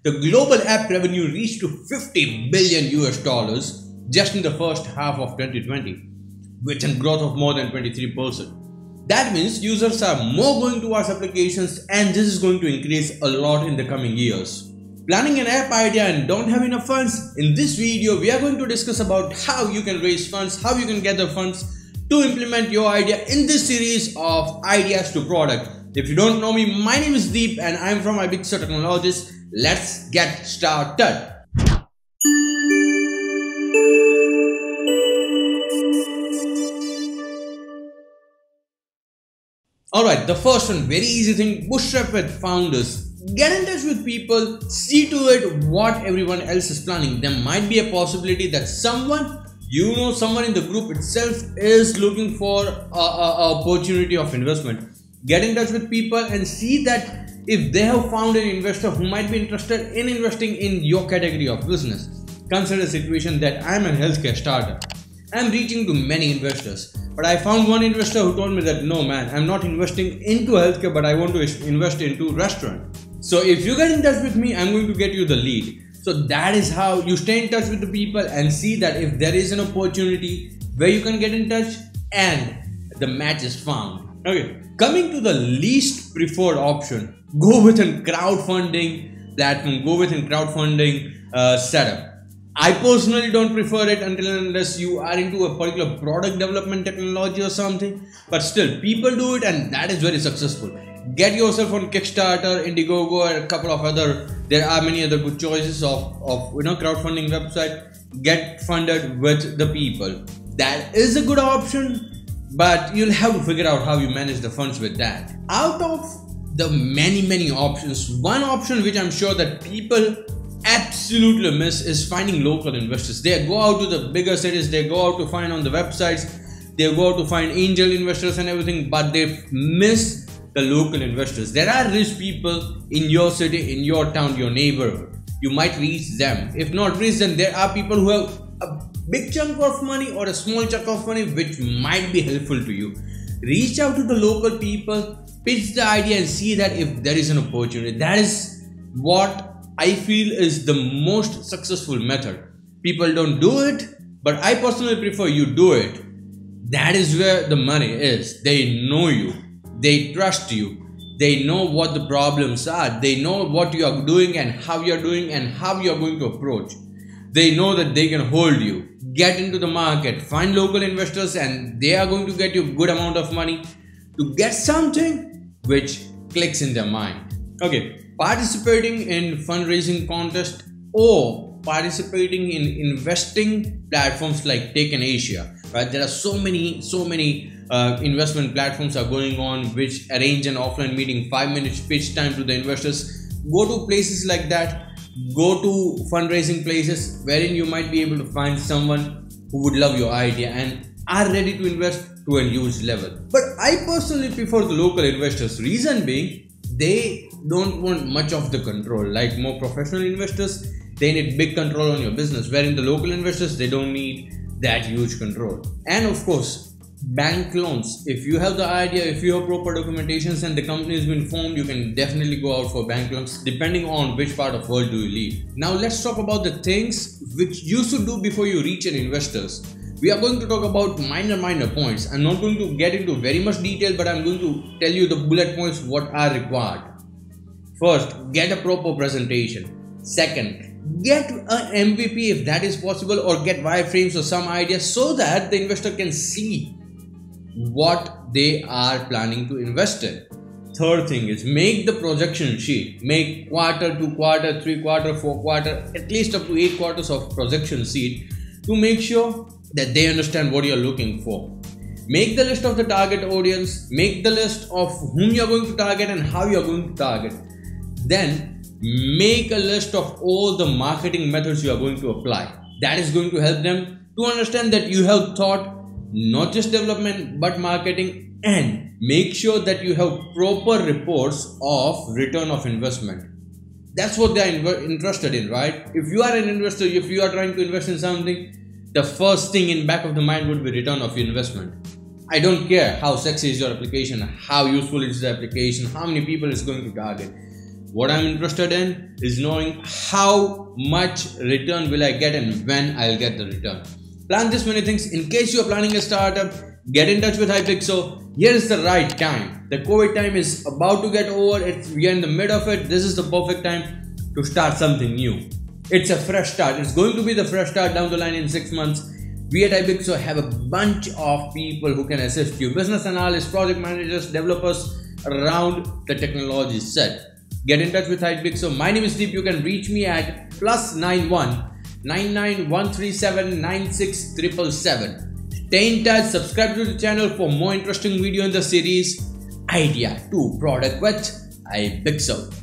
The global app revenue reached to 50 billion US dollars just in the first half of 2020, with a growth of more than 23%. That means users are more going towards applications, and this is going to increase a lot in the coming years. Planning an app idea and don't have enough funds? In this video, we are going to discuss about how you can raise funds, how you can gather funds to implement your idea in this series of ideas to product. If you don't know me, my name is Deep and I'm from ibiixo Technologies. Let's get started. Alright, the first one, very easy thing, bootstrap with founders. Get in touch with people, see to it what everyone else is planning. There might be a possibility that someone in the group itself is looking for a opportunity of investment. Get in touch with people and see that if they have found an investor who might be interested in investing in your category of business. Consider a situation that I'm a healthcare startup. I'm reaching to many investors, but I found one investor who told me that no man, I'm not investing into healthcare, but I want to invest into restaurant. So if you get in touch with me, I'm going to get you the lead. So that is how you stay in touch with the people and see that if there is an opportunity where you can get in touch and the match is found. Okay, coming to the least preferred option, go with a crowdfunding platform, go with a crowdfunding setup. I personally don't prefer it until and unless you are into a particular product development technology or something, but still people do it and that is very successful. Get yourself on Kickstarter, Indiegogo, and a couple of other, there are many other good choices of crowdfunding website. Get funded with the people. That is a good option, but you'll have to figure out how you manage the funds with that. Out of the many options, one option which I'm sure that people absolutely miss is finding local investors. They go out to the bigger cities, they go out to find on the websites, they go out to find angel investors and everything, but they miss the local investors. There are rich people in your city, in your town, your neighborhood. You might reach them. If not reach them, there are people who have a big chunk of money or a small chunk of money which might be helpful to you. Reach out to the local people, pitch the idea and see that if there is an opportunity. That is what I feel is the most successful method. People don't do it, but I personally prefer you do it. That is where the money is. They know you. They trust you. They know what the problems are. They know what you are doing and how you are doing and how you are going to approach. They know that they can hold you. Get into the market. Find local investors and they are going to get you a good amount of money to get something which clicks in their mind. Okay. Participating in fundraising contest or participating in investing platforms like Tech in Asia, right? There are so many investment platforms are going on which arrange an offline meeting, 5 minutes pitch time to the investors. Go to places like that. Go to fundraising places wherein you might be able to find someone who would love your idea and are ready to invest to a huge level. But I personally prefer the local investors. Reason being, they don't want much of the control. Like more professional investors, they need big control on your business, wherein the local investors, they don't need that huge control. And of course, bank loans. If you have the idea, if you have proper documentations and the company has been formed, you can definitely go out for bank loans depending on which part of the world do you live. Now let's talk about the things which you should do before you reach an investors. We are going to talk about minor points. I'm not going to get into very much detail, but I'm going to tell you the bullet points what are required. First, get a proper presentation. Second, get an MVP if that is possible, or get wireframes or some ideas so that the investor can see what they are planning to invest in. Third thing is make the projection sheet. Make quarter, 2 quarter, 3 quarter, 4 quarter, at least up to 8 quarters of projection sheet to make sure that they understand what you're looking for. Make the list of the target audience, make the list of whom you're going to target and how you're going to target. Then make a list of all the marketing methods you are going to apply. That is going to help them to understand that you have thought not just development but marketing, and make sure that you have proper reports of return of investment. That's what they are interested in, right? If you are an investor, if you are trying to invest in something, the first thing in back of the mind would be return of your investment. I don't care how sexy is your application, how useful is the application, how many people it's going to target. What I'm interested in is knowing how much return will I get and when I'll get the return. Plan this many things. In case you are planning a startup, get in touch with ibiixo. Here is the right time. The COVID time is about to get over. We are in the mid of it. This is the perfect time to start something new. It's a fresh start. It's going to be the fresh start down the line in 6 months. We at ibiixo have a bunch of people who can assist you. Business analysts, project managers, developers around the technology set. Get in touch with ibiixo. My name is Deep. You can reach me at +91 99137 96777. Stay in touch. Subscribe to the channel for more interesting video in the series Idea to Product with ibiixo.